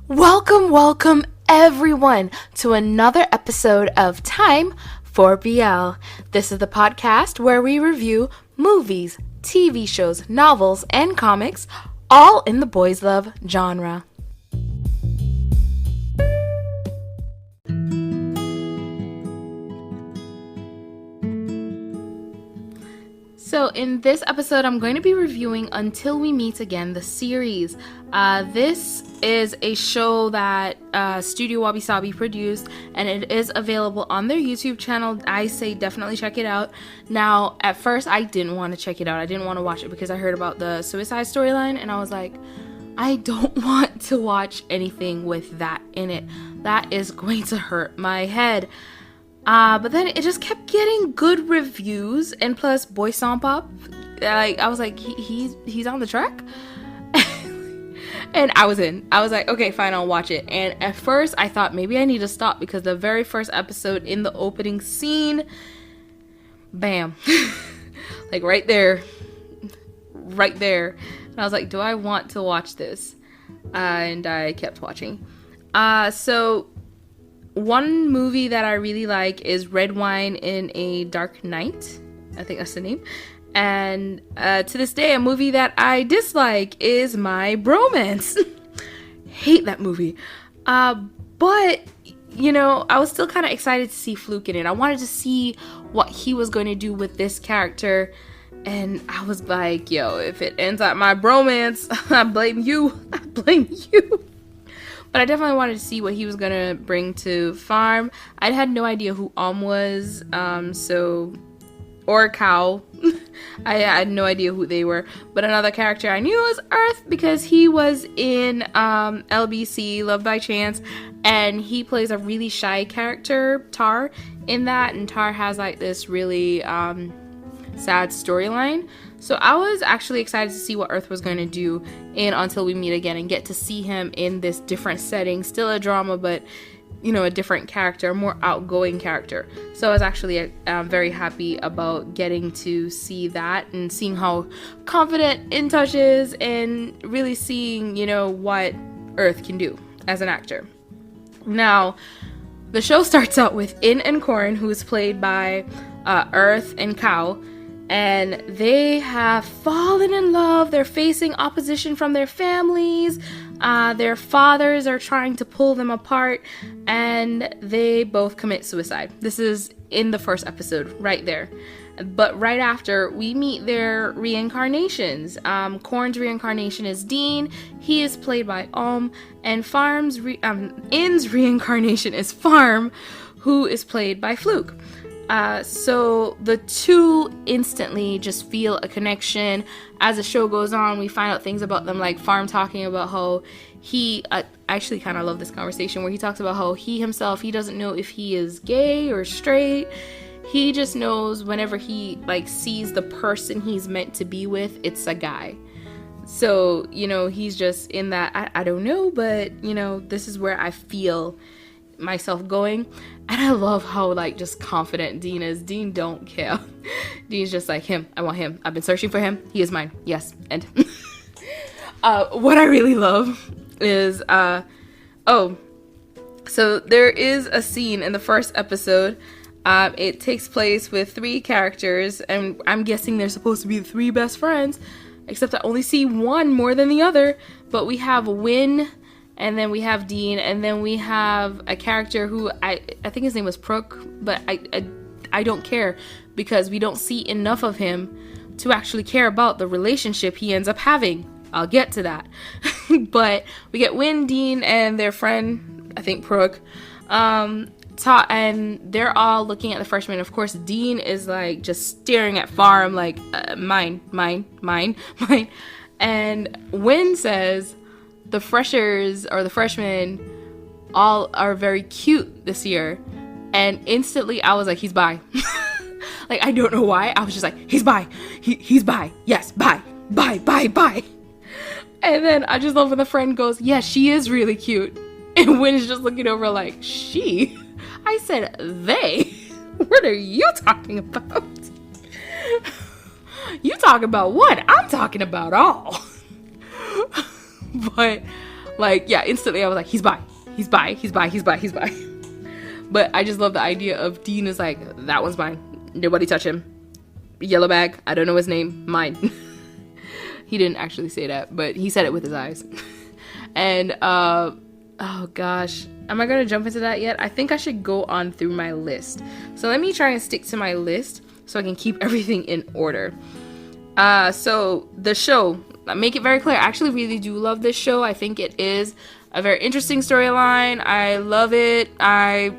Welcome everyone to another episode of Time for BL. This is the podcast where we review movies, TV shows, novels, and comics, all in the boys love genre. So in this episode, I'm going to be reviewing Until We Meet Again, the series. This is a show that Studio Wabi Sabi produced, and it is available on their YouTube channel. I say definitely check it out. Now, at first, I didn't want to check it out. I didn't want to watch it because I heard about the suicide storyline, and I was like, I don't want to watch anything with that in it. That is going to hurt my head. But then it just kept getting good reviews, and plus Boy Stomp Up, I was like, he's on the track, and I was in. I was like, okay, fine, I'll watch it. And at first, I thought maybe I need to stop because the very first episode in the opening scene, bam, like right there, and I was like, do I want to watch this? And I kept watching. So. One movie that I really like is Red Wine in a Dark Night. I think that's the name. And to this day, a movie that I dislike is My Bromance. Hate that movie. But, you know, I was still kind of excited to see Fluke in it. I wanted to see what he was going to do with this character. And I was like, yo, if it ends at My Bromance, I blame you. But I definitely wanted to see what he was going to bring to Farm. I had no idea who was, or Cow. I had no idea who they were. But another character I knew was Earth because he was in LBC, Love by Chance, and he plays a really shy character, Tar, in that. And Tar has like this really sad storyline. So I was actually excited to see what Earth was going to do in Until We Meet Again and get to see him in this different setting. Still a drama, but, you know, a different character, a more outgoing character. So I was actually very happy about getting to see that and seeing how confident In Touch is and really seeing, you know, what Earth can do as an actor. Now, the show starts out with In and Corn, who is played by Earth and Cow. And they have fallen in love. They're facing opposition from their families. Their fathers are trying to pull them apart. And they both commit suicide. This is in the first episode, right there. But right after, we meet their reincarnations. Korn's reincarnation is Dean. He is played by And In's reincarnation is Farm, who is played by Fluke. So the two instantly just feel a connection. As the show goes on, we find out things about them, like Farm talking about how he, I actually kind of love this conversation where he talks about how he himself, he doesn't know if he is gay or straight. He just knows whenever he like sees the person he's meant to be with, it's a guy. So, you know, he's just in that, I don't know, but you know, this is where I feel myself going. And I love how like just confident Dean is. Dean don't care. Dean's just like, him, I want him, I've been searching for him, he is mine, yes. And what I really love is so there is a scene in the first episode. It takes place with three characters, and I'm guessing they're supposed to be the three best friends, except I only see one more than the other. But we have Win, and then we have Dean, and then we have a character who I think his name was Prook, but I don't care because we don't see enough of him to actually care about the relationship he ends up having. I'll get to that. But we get Win, Dean, and their friend, I think Prook, and they're all looking at the freshman. Of course, Dean is like just staring at Farm like, mine. And Win says, the freshers or the freshmen all are very cute this year. And instantly I was like, he's bi. Like, I don't know why. I was just like, he's bi. He's bi. Yes, bi. And then I just love when the friend goes, yeah, she is really cute. And Win is just looking over like, she? I said, they? What are you talking about? You talk about one. I'm talking about all. But Like, yeah, instantly I was like, he's bi. He's bi. He's bi. He's bi. He's bi. But I just love the idea of Dean is like, that one's mine. Nobody touch him. Yellow bag. I don't know his name. Mine. He didn't actually say that, but he said it with his eyes. And, oh gosh. Am I going to jump into that yet? I think I should go on through my list. So let me try and stick to my list so I can keep everything in order. So the show, make it very clear, I actually really do love this show. I think it is a very interesting storyline. I love it. I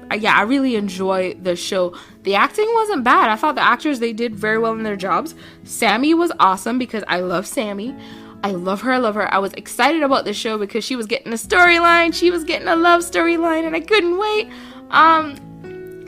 really enjoy the show. The acting wasn't bad. I thought the actors, they did very well in their jobs. Sammy was awesome because I love Sammy. I love her. I was excited about this show because she was getting a storyline. She was getting a love storyline and I couldn't wait.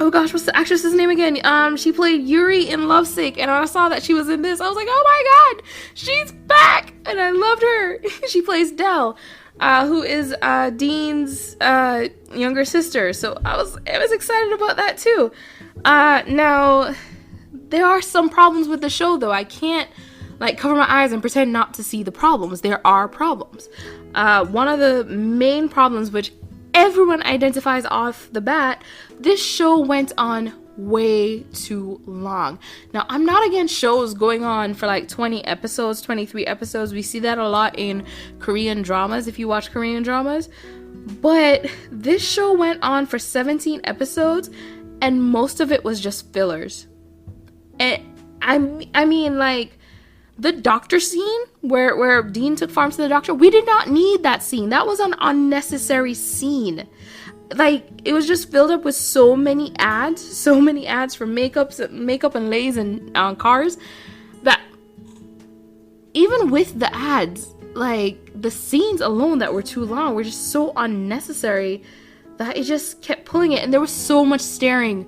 Oh gosh, what's the actress's name again? She played Yuri in Lovesick, and when I saw that she was in this, I was like, oh my god, she's back! And I loved her. She plays Dell, who is Dean's younger sister. So I was excited about that too. Now, there are some problems with the show though. I can't like cover my eyes and pretend not to see the problems. There are problems. One of the main problems, which everyone identifies off the bat, this show went on way too long. Now, I'm not against shows going on for like 20 episodes, 23 episodes. We see that a lot in Korean dramas, if you watch Korean dramas. But this show went on for 17 episodes, and most of it was just fillers. And I mean, like, the doctor scene where Dean took Farm to the doctor, we did not need that scene. That was an unnecessary scene. Like, it was just filled up with so many ads for makeup and Lay's and cars, that even with the ads, like, the scenes alone that were too long were just so unnecessary that it just kept pulling it. And there was so much staring.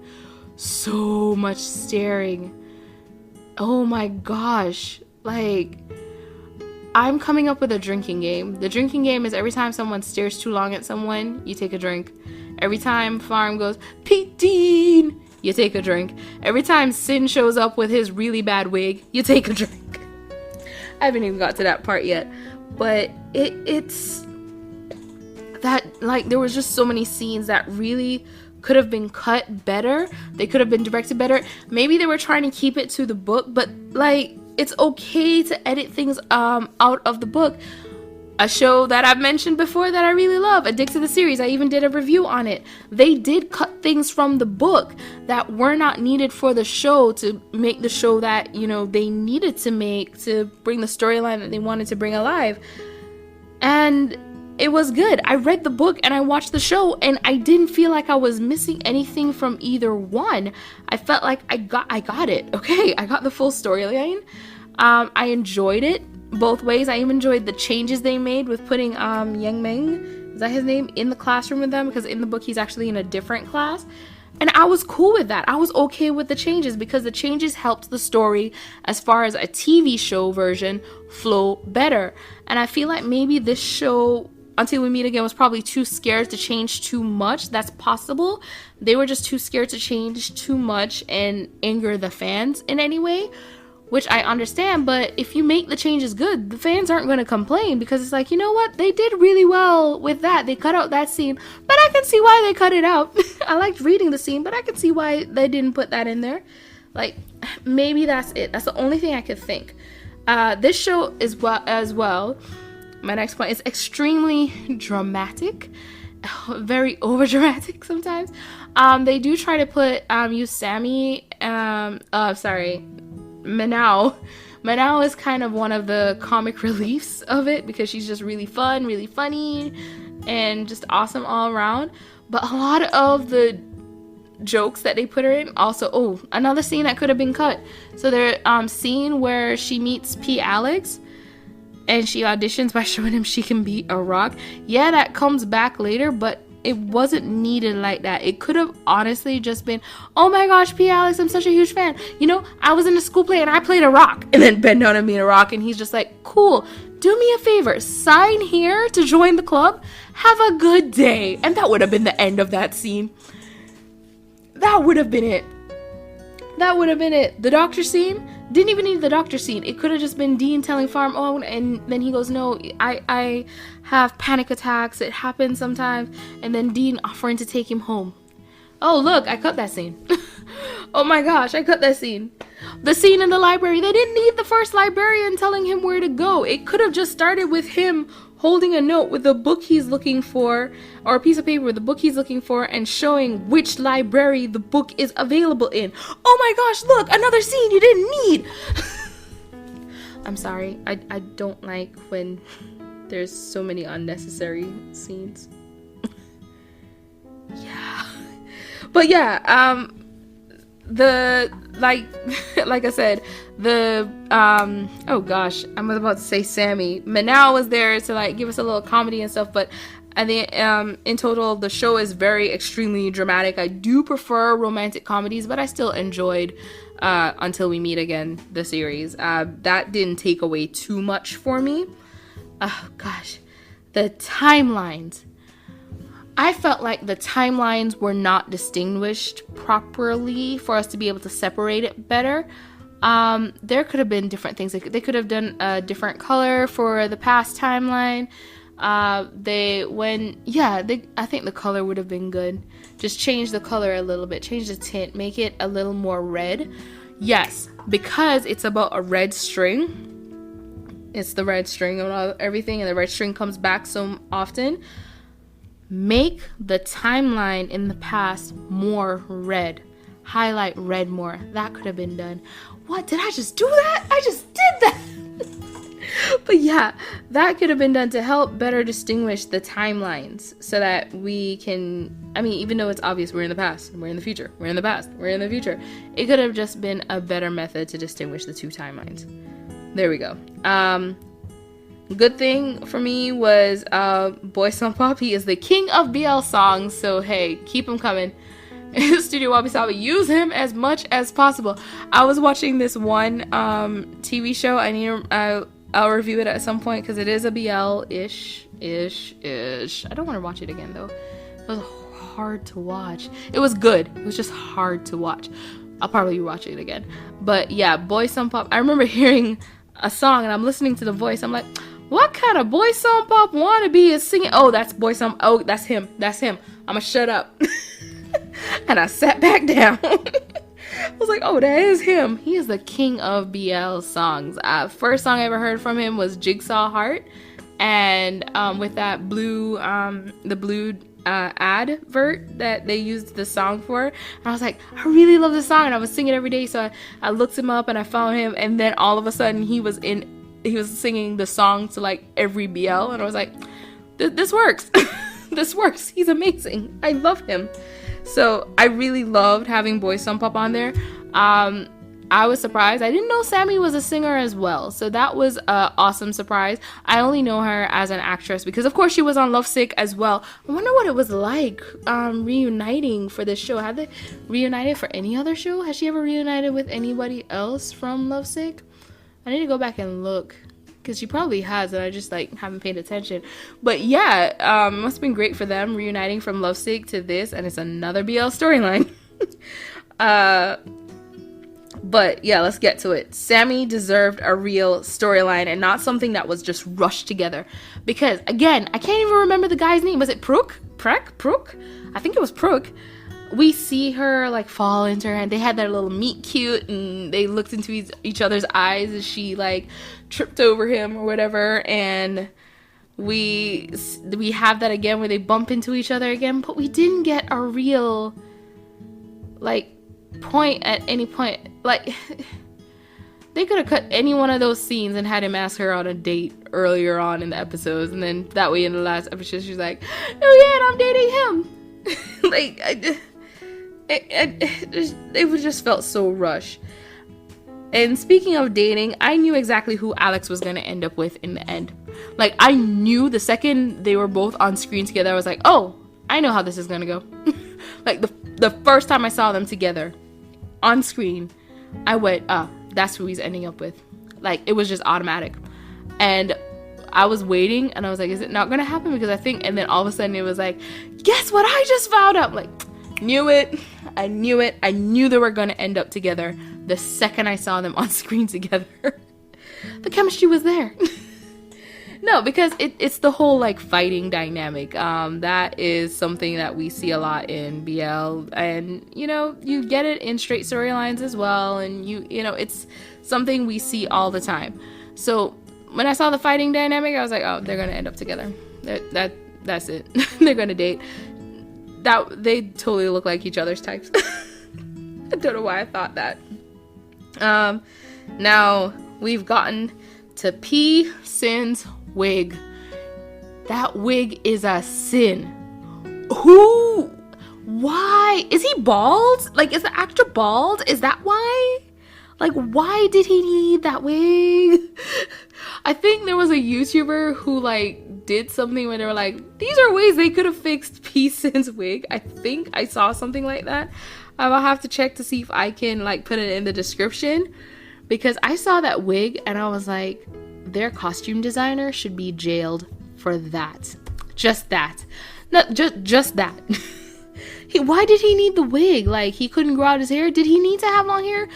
Oh my gosh. Like, I'm coming up with a drinking game. The drinking game is every time someone stares too long at someone, you take a drink. Every time Farm goes, Pete Dean, you take a drink. Every time Sin shows up with his really bad wig, you take a drink. I haven't even got to that part yet. But it's that, like, there was just so many scenes that really could have been cut better. They could have been directed better. Maybe they were trying to keep it to the book, but, like, it's okay to edit things out of the book. A show that I've mentioned before that I really love, Addicted to the Series, I even did a review on it. They did cut things from the book that were not needed for the show to make the show that, you know, they needed to make to bring the storyline that they wanted to bring alive. And it was good. I read the book and I watched the show, and I didn't feel like I was missing anything from either one. I felt like I got it. Okay, I got the full storyline. I enjoyed it both ways. I even enjoyed the changes they made with putting Yang Meng, is that his name, in the classroom with them, because in the book he's actually in a different class. And I was cool with that. I was okay with the changes because the changes helped the story, as far as a TV show version, flow better. And I feel like maybe this show, Until We Meet Again, was probably too scared to change too much. That's possible. They were just too scared to change too much and anger the fans in any way, which I understand. But if you make the changes good, the fans aren't going to complain, because it's like, you know what? They did really well with that. They cut out that scene, but I can see why they cut it out. I liked reading the scene, but I can see why they didn't put that in there. Like, maybe that's it. That's the only thing I could think. This show is as well. My next point is extremely dramatic, very over dramatic sometimes. They do try to put use Sammy. Manao. Manao is kind of one of the comic reliefs of it, because she's just really fun, really funny, and just awesome all around. But a lot of the jokes that they put her in also, another scene that could have been cut. So there scene where she meets P. Alex and she auditions by showing him she can beat a rock. Yeah, that comes back later, but it wasn't needed like that. It could have honestly just been, oh my gosh, P. Alex, I'm such a huge fan. You know, I was in a school play and I played a rock. And then bend down and meet a rock. And he's just like, cool, do me a favor, sign here to join the club. Have a good day. And that would have been the end of that scene. That would have been it. The doctor scene, Didn't even need the doctor scene. It could have just been Dean telling Farm, oh, and then he goes, no, I have panic attacks. It happens sometimes. And then Dean offering to take him home. Oh, look, I cut that scene. Oh my gosh, I cut that scene. The scene in the library, they didn't need the first librarian telling him where to go. It could have just started with him holding a note with the book he's looking for, or a piece of paper with the book he's looking for, and showing which library the book is available in. Oh my gosh, look, another scene you didn't need. I'm sorry, I don't like when there's so many unnecessary scenes. Yeah. But yeah, like I said, oh gosh, I'm about to say Sammy. Manal was there to like give us a little comedy and stuff, but I think in total the show is very extremely dramatic. I do prefer romantic comedies, but I still enjoyed Until We Meet Again, the series. That didn't take away too much for me. Oh gosh, the timelines. I felt like the timelines were not distinguished properly for us to be able to separate it better. There could have been different things. They could have done a different color for the past timeline. I think the color would have been good. Just change the color a little bit. Change the tint. Make it a little more red. Yes, because it's about a red string. It's the red string and everything, and the red string comes back so often. Make the timeline in the past more red. Highlight red more. That could have been done. What? Did I just do that? I just did that! But yeah, that could have been done to help better distinguish the timelines so that we can, even though it's obvious we're in the past, we're in the future, we're in the past, we're in the future, it could have just been a better method to distinguish the two timelines. There we go. Good thing for me was Boy Son Pop. He is the king of BL songs, so hey, keep him coming. Studio Wabi Sabi, use him as much as possible. I was watching this one TV show. I'll review it at some point because it is a BL-ish. I don't want to watch it again though. It was hard to watch. It was good. It was just hard to watch. I'll probably watch it again. But yeah, Boy Son Pop. I remember hearing a song and I'm listening to the voice. I'm like, what kind of Boy Son Pop wannabe is singing? Oh, that's Boy Son. Oh, that's him. I'ma shut up. And I sat back down. I was like, oh, that is him. He is the king of BL songs. First song I ever heard from him was Jigsaw Heart. And with that blue, the blue advert that they used the song for. And I was like, I really love this song. And I was singing it every day. So I looked him up and I found him. And then all of a sudden he was singing the song to like every BL. And I was like, this works. This works. He's amazing. I love him. So I really loved having Boy Son Pop on there. I was surprised. I didn't know Sammy was a singer as well. So that was an awesome surprise. I only know her as an actress because, of course, she was on Lovesick as well. I wonder what it was like reuniting for this show. Have they reunited for any other show? Has she ever reunited with anybody else from Lovesick? I need to go back and look. Because she probably has, and I just haven't paid attention. But yeah, it must have been great for them reuniting from Lovesick to this, and it's another BL storyline. But yeah, let's get to it. Sammy deserved a real storyline and not something that was just rushed together. Because again, I can't even remember the guy's name. Was it Prook? Prook? I think it was Prook. We see her fall into her, and they had their little meet cute, and they looked into each other's eyes as she tripped over him or whatever, and we have that again where they bump into each other again, but we didn't get a real point at any point. They could have cut any one of those scenes and had him ask her on a date earlier on in the episodes, and then that way in the last episode she's like, oh yeah, and I'm dating him. It just felt so rushed. And speaking of dating, I knew exactly who Alex was going to end up with in the end. I knew the second they were both on screen together, I was like, oh, I know how this is going to go. The first time I saw them together on screen, I went, that's who he's ending up with. It was just automatic. And I was waiting, and I was like, is it not going to happen? Because I think, and then all of a sudden it was like, guess what I just found out? Knew it. I knew they were going to end up together the second I saw them on screen together. The chemistry was there. No, because it's the whole like fighting dynamic. That is something that we see a lot in BL, and you get it in straight storylines as well, and it's something we see all the time. So when I saw the fighting dynamic, I was like, oh, they're gonna end up together. That's it. They're gonna date. That they totally look like each other's types. I don't know why I thought that. Now we've gotten to P. Sin's wig. That wig is a sin. Who? Why? Is he bald? Like, is the actor bald? Is that why? Like, why did he need that wig? I think there was a YouTuber who, like, did something where they were like, these are ways they could have fixed P. Sin's wig. I think I saw something like that. I'll have to check to see if I can, like, put it in the description. Because I saw that wig and I was like, their costume designer should be jailed for that. Just that. No, just that. Why did he need the wig? Like, he couldn't grow out his hair? Did he need to have long hair?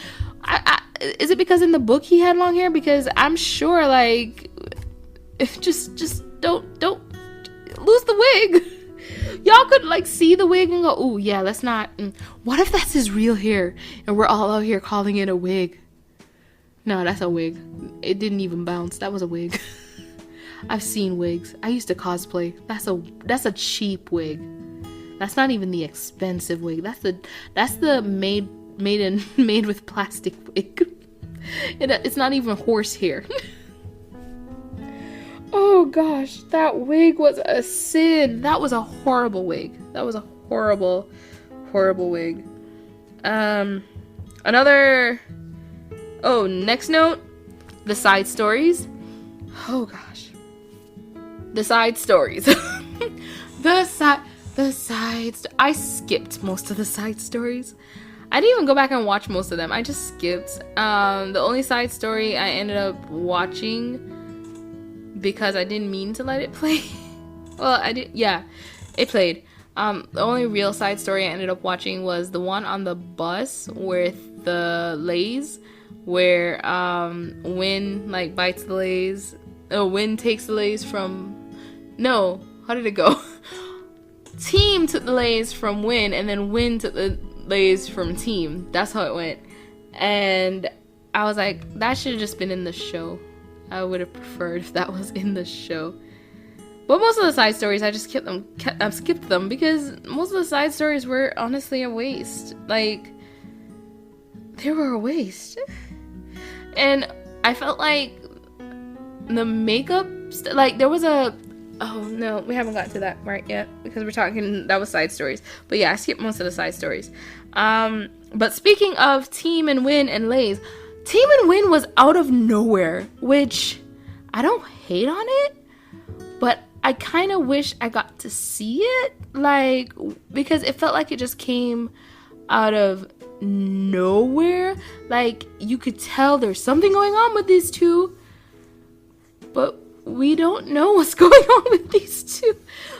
Is it because in the book he had long hair? Because I'm sure, like, if just don't lose the wig. Y'all could, like, see the wig and go, oh yeah, let's not. What if that's his real hair and we're all out here calling it a wig? No, that's a wig. It didn't even bounce. That was a wig. I've seen wigs. I used to cosplay. That's a cheap wig. That's not even the expensive wig. That's the made with plastic wig. It's not even horse hair. Oh gosh, that wig was a sin. That was a horrible wig. That was a horrible wig. Next note, the side stories. Oh gosh. The side stories. I skipped most of the side stories. I didn't even go back and watch most of them. I just skipped. The only side story I ended up watching because I didn't mean to let it play. Well, I did. Yeah, it played. The only real side story I ended up watching was the one on the bus with the Lays, where Win like bites the Lays. Oh, Win takes the Lays from. No, how did it go? Team took the Lays from Win, and then Win took the Lays from Team. That's how it went. And I was like, that should have just been in the show. I would have preferred if that was in the show. But most of the side stories, I just skipped them because most of the side stories were honestly a waste. Like, they were a waste. And I felt like the makeup, there was a... Oh, no, we haven't got to that right yet because we're talking... That was side stories. But yeah, I skipped most of the side stories. But speaking of Team and Win and Lays, Team and Win was out of nowhere, which I don't hate on it, but I kind of wish I got to see it, like, because it felt like it just came out of nowhere. Like, you could tell there's something going on with these two, but we don't know what's going on with these two.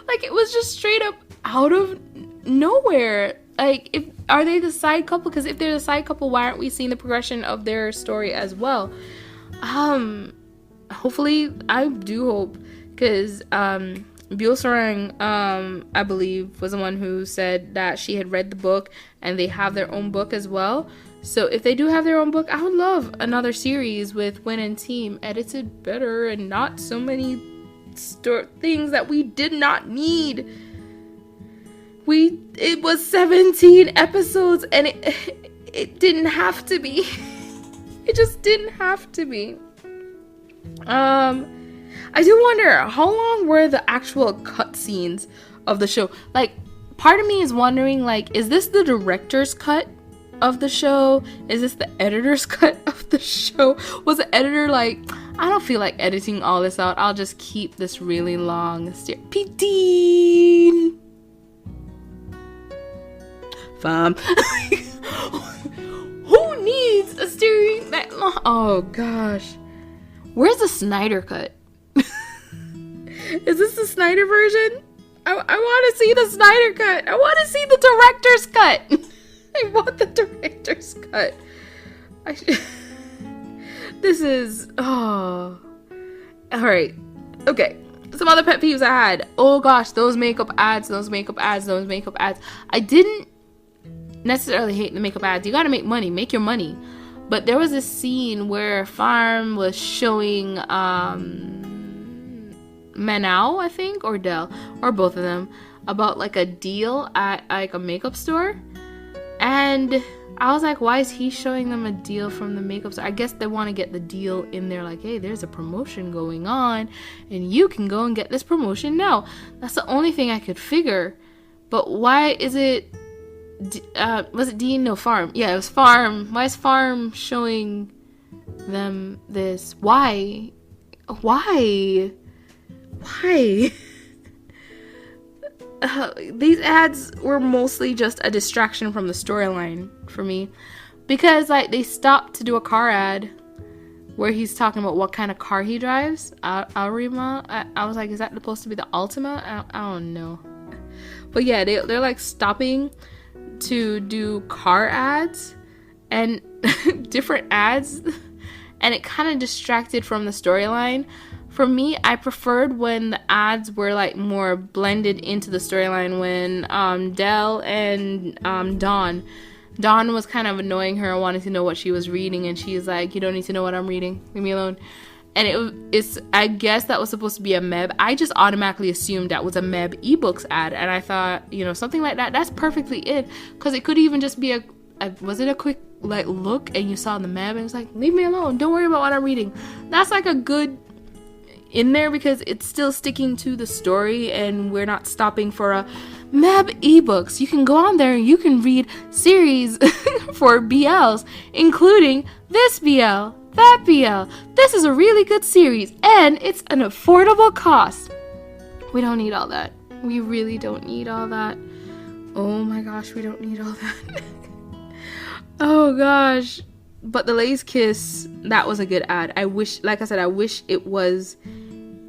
Like, it was just straight up out of nowhere. Like, are they the side couple? Because if they're the side couple, why aren't we seeing the progression of their story as well? Hopefully, I do hope, because Byul-sarang, I believe, was the one who said that she had read the book and they have their own book as well. So if they do have their own book, I would love another series with Win and Team edited better and not so many things that we did not need. It was 17 episodes and it didn't have to be. It just didn't have to be. I do wonder, how long were the actual cutscenes of the show? Like, part of me is wondering, like, is this the director's cut of the show? Is this the editor's cut of the show? Was the editor like, I don't feel like editing all this out, I'll just keep this really long P-Teen fam. Who needs a steering that long? Oh gosh, where's the Snyder cut? Is this the Snyder version? I want to see the Snyder cut. I want to see the director's cut. I want the director's cut. This is, oh. Alright. Okay. Some other pet peeves I had. Oh gosh, those makeup ads. I didn't necessarily hate the makeup ads. You gotta make money. Make your money. But there was a scene where Farm was showing Manao, I think, or Dell, or both of them, about like a deal at like a makeup store. And I was like, why is he showing them a deal from the makeup store? I guess they want to get the deal in there, like, hey, there's a promotion going on and you can go and get this promotion now. That's the only thing I could figure. But why is it, was it Dean? No, Farm. Yeah, it was Farm. Why is Farm showing them this? Why? These ads were mostly just a distraction from the storyline for me, because like they stopped to do a car ad where he's talking about what kind of car he drives. Alrima. I was like, is that supposed to be the Ultima? I don't know. But yeah, they're like stopping to do car ads and different ads, and it kind of distracted from the storyline. For me, I preferred when the ads were like more blended into the storyline, when Dell and Dawn was kind of annoying her and wanting to know what she was reading, and she's like, you don't need to know what I'm reading, leave me alone. And it's I guess that was supposed to be a Meb. I just automatically assumed that was a Meb ebooks ad, and I thought, something like that's perfectly it, because it could even just be was it a quick like look and you saw the Meb and it's like, leave me alone, don't worry about what I'm reading. That's like a good in there, because it's still sticking to the story and we're not stopping for a Meb ebooks. You can go on there and you can read series for BLs, including this BL, that BL. This is a really good series and it's an affordable cost. We don't need all that. We really don't need all that. Oh my gosh, we don't need all that. Oh gosh. But the Lay's Kiss, that was a good ad. I wish it was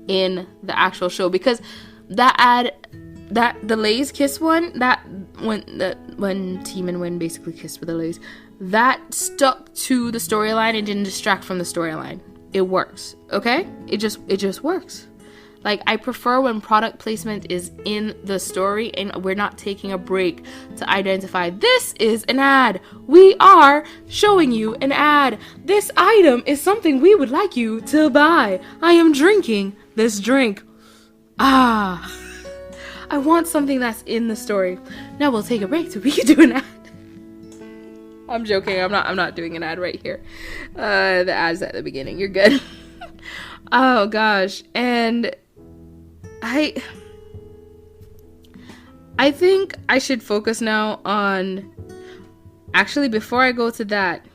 in the actual show, because that ad, the Lay's Kiss one, that when Team and Win basically kissed with the Lays, that stuck to the storyline and didn't distract from the storyline. It works, okay? It just works. Like, I prefer when product placement is in the story and we're not taking a break to identify, this is an ad. We are showing you an ad. This item is something we would like you to buy. I am drinking this drink. I want something that's in the story. Now we'll take a break so we can do an ad. I'm joking. I'm not doing an ad right here. The ad's at the beginning. You're good. Oh gosh. And I think I should focus now on, actually, before I go to that,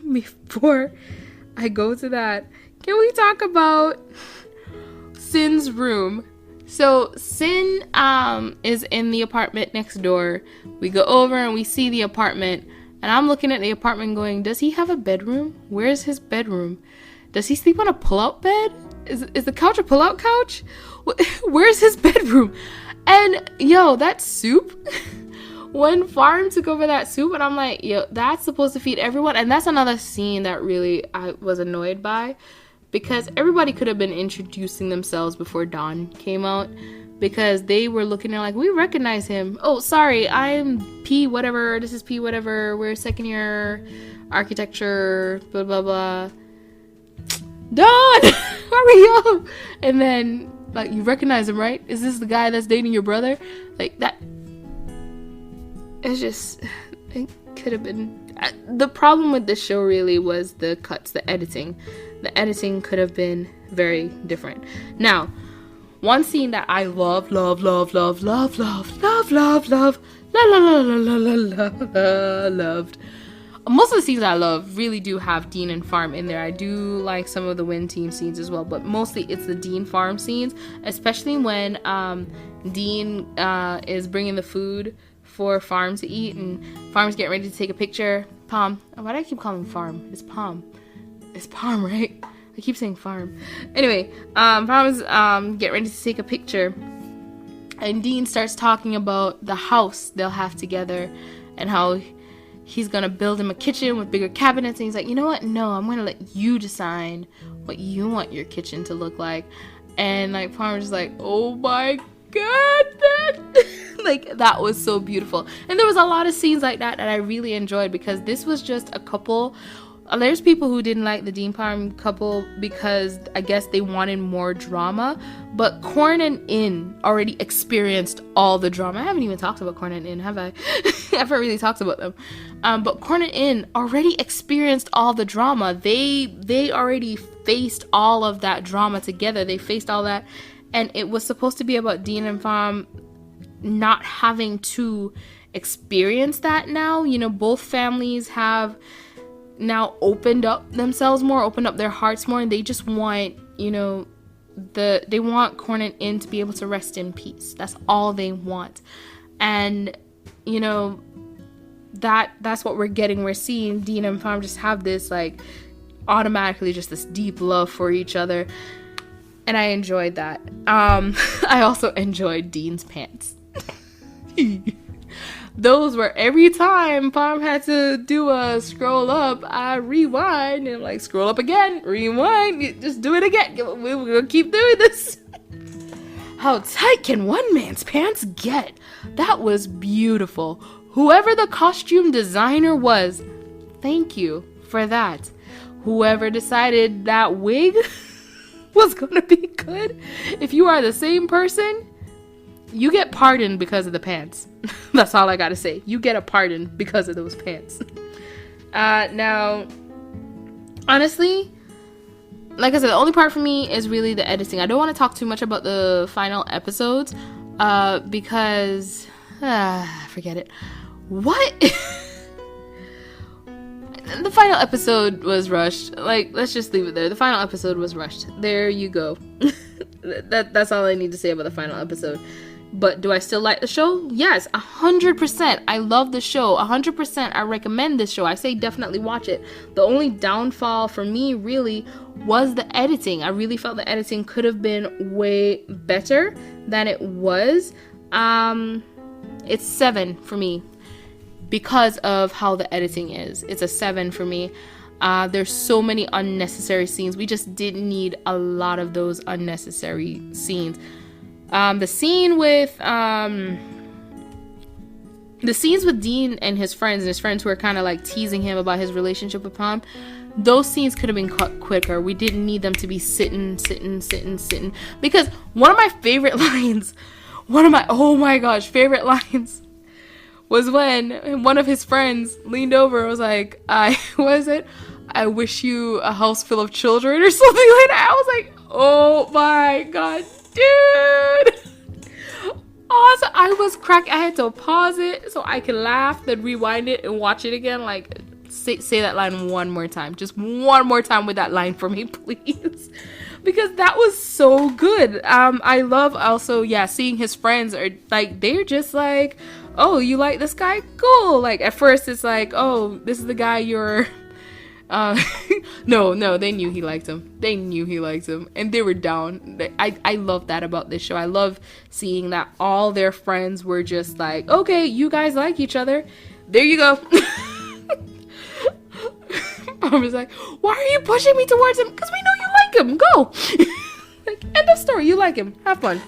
can we talk about Sin's room? So Sin is in the apartment next door. We go over and we see the apartment, and I'm looking at the apartment going, does he have a bedroom? Where's his bedroom? Does he sleep on a pull-out bed? Is the couch a pull-out couch? Where's his bedroom? And that soup, when Farm took over that soup, and I'm like, that's supposed to feed everyone. And that's another scene that really I was annoyed by, because everybody could have been introducing themselves before Dawn came out, because they were looking at like, we recognize him. Oh, sorry, I'm P whatever, this is P whatever, we're second year architecture, blah blah blah. Dawn, hurry up! And then, like, you recognize him, right? Is this the guy that's dating your brother? Like, that, it's just, it could have been, the problem with this show really was the cuts, the editing. The editing could have been very different. Now, one scene that I loved, most of the scenes I love really do have Dean and Farm in there. I do like some of the Win Team scenes as well, but mostly it's the Dean Farm scenes, especially when Dean is bringing the food for Farm to eat, and Farm's getting ready to take a picture. Palm. Why do I keep calling Farm? It's Palm. It's Palm, right? I keep saying Farm. Anyway, Farm is getting ready to take a picture, and Dean starts talking about the house they'll have together and how he's gonna build him a kitchen with bigger cabinets, and he's like, you know what, no, I'm gonna let you decide what you want your kitchen to look like. And like Palmer's just like, oh my god, like that was so beautiful. And there was a lot of scenes like that I really enjoyed, because this was just a couple. There's people who didn't like the Dean Palmer couple because I guess they wanted more drama, but Corn and In already experienced all the drama. I haven't even talked about Corn and In, have I? I haven't really talked about them. But Corn and In already experienced all the drama. They already faced all of that drama together. They faced all that, and it was supposed to be about Dean and Palm not having to experience that now. You know, both families have now opened up themselves more, opened up their hearts more, and they just want, you know, they want Corn and In to be able to rest in peace. That's all they want. And, you know, that's what we're getting. We're seeing Dean and Palm just have this, like, automatically just this deep love for each other. And I enjoyed that. I also enjoyed Dean's pants. Those were, every time Palm had to do a scroll up, I rewind and like scroll up again, rewind, just do it again. We're gonna keep doing this. How tight can one man's pants get? That was beautiful. Whoever the costume designer was, thank you for that. Whoever decided that wig was gonna be good, if you are the same person, you get pardoned because of the pants. That's all I gotta say. You get a pardon because of those pants. Now, honestly, like I said, the only part for me is really the editing. I don't want to talk too much about the final episodes, because forget it. What? The final episode was rushed. Like, let's just leave it there. The final episode was rushed. There you go. That's all I need to say about the final episode. But do I still like the show? Yes, 100%. I love the show. 100%. I recommend this show. I say definitely watch it. The only downfall for me really was the editing. I really felt the editing could have been way better than it was. It's 7 for me because of how the editing is. It's a 7 for me. There's so many unnecessary scenes. We just didn't need a lot of those unnecessary scenes. The scenes with Dean and his friends who are kind of like teasing him about his relationship with Palm, those scenes could have been cut quicker. We didn't need them to be sitting. Because one of my favorite lines, oh my gosh, favorite lines was when one of his friends leaned over and was like, I wish you a house full of children or something like that. I was like, oh my god, dude. Awesome. I was cracked. I had to pause it so I could laugh, then rewind it and watch it again. Like, say that line one more time. Just one more time with that line for me, please. Because that was so good. I love also, seeing his friends are like, they're just like, oh, you like this guy? Cool. Like, at first it's like, oh, this is the guy you're... No, they knew he liked him. And they were down. I love that about this show. I love seeing that all their friends were just like, okay, you guys like each other. There you go. I was like, why are you pushing me towards him? Because we know you like him. Go. Like, end of story. You like him. Have fun.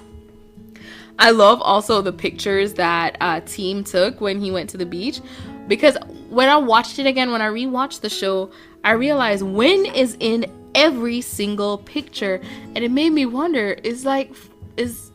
I love also the pictures that Team took when he went to the beach, because when I watched it again, when I rewatched the show, I realized Win is in every single picture, and it made me wonder, is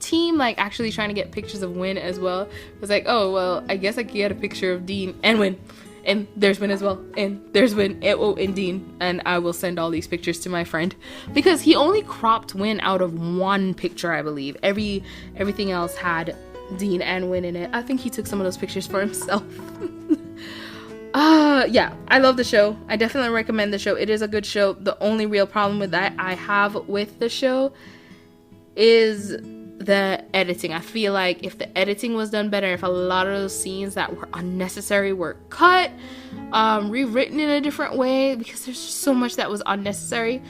Team like actually trying to get pictures of Win as well? It was like, oh well, I guess I could get a picture of Dean and Win, and there's Win as well, and there's Win, and Dean, and I will send all these pictures to my friend, because he only cropped Win out of one picture, I believe. Everything else had Dean and Win in it. I think he took some of those pictures for himself. I love the show. I definitely recommend the show. It is a good show. The only real problem with that I have with the show is the editing. I feel like if the editing was done better, if a lot of those scenes that were unnecessary were cut, rewritten in a different way, because there's just so much that was unnecessary,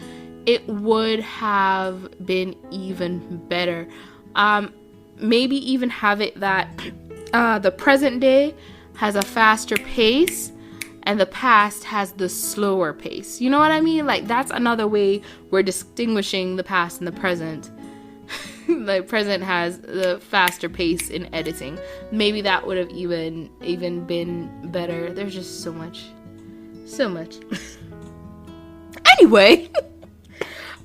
it would have been even better. Maybe even have it that the present day has a faster pace and the past has the slower pace. You know what I mean? Like, that's another way we're distinguishing the past and the present. The present has the faster pace in editing. Maybe that would have even been better. There's just so much. Anyway,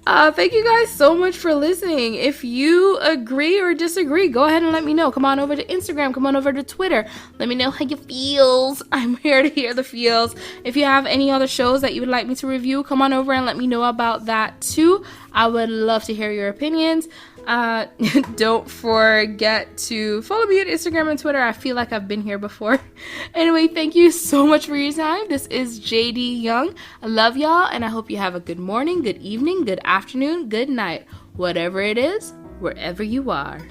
thank you guys so much for listening. If you agree or disagree, go ahead and let me know. Come on over to Instagram. Come on over to Twitter. Let me know how you feels. I'm here to hear the feels. If you have any other shows that you would like me to review, come on over and let me know about that too. I would love to hear your opinions. Don't forget to follow me on Instagram and Twitter. I feel like I've been here before. Anyway, thank you so much for your time. This is JD Young. I love y'all, and I hope you have a good morning, good evening, good afternoon, good night, whatever it is, wherever you are.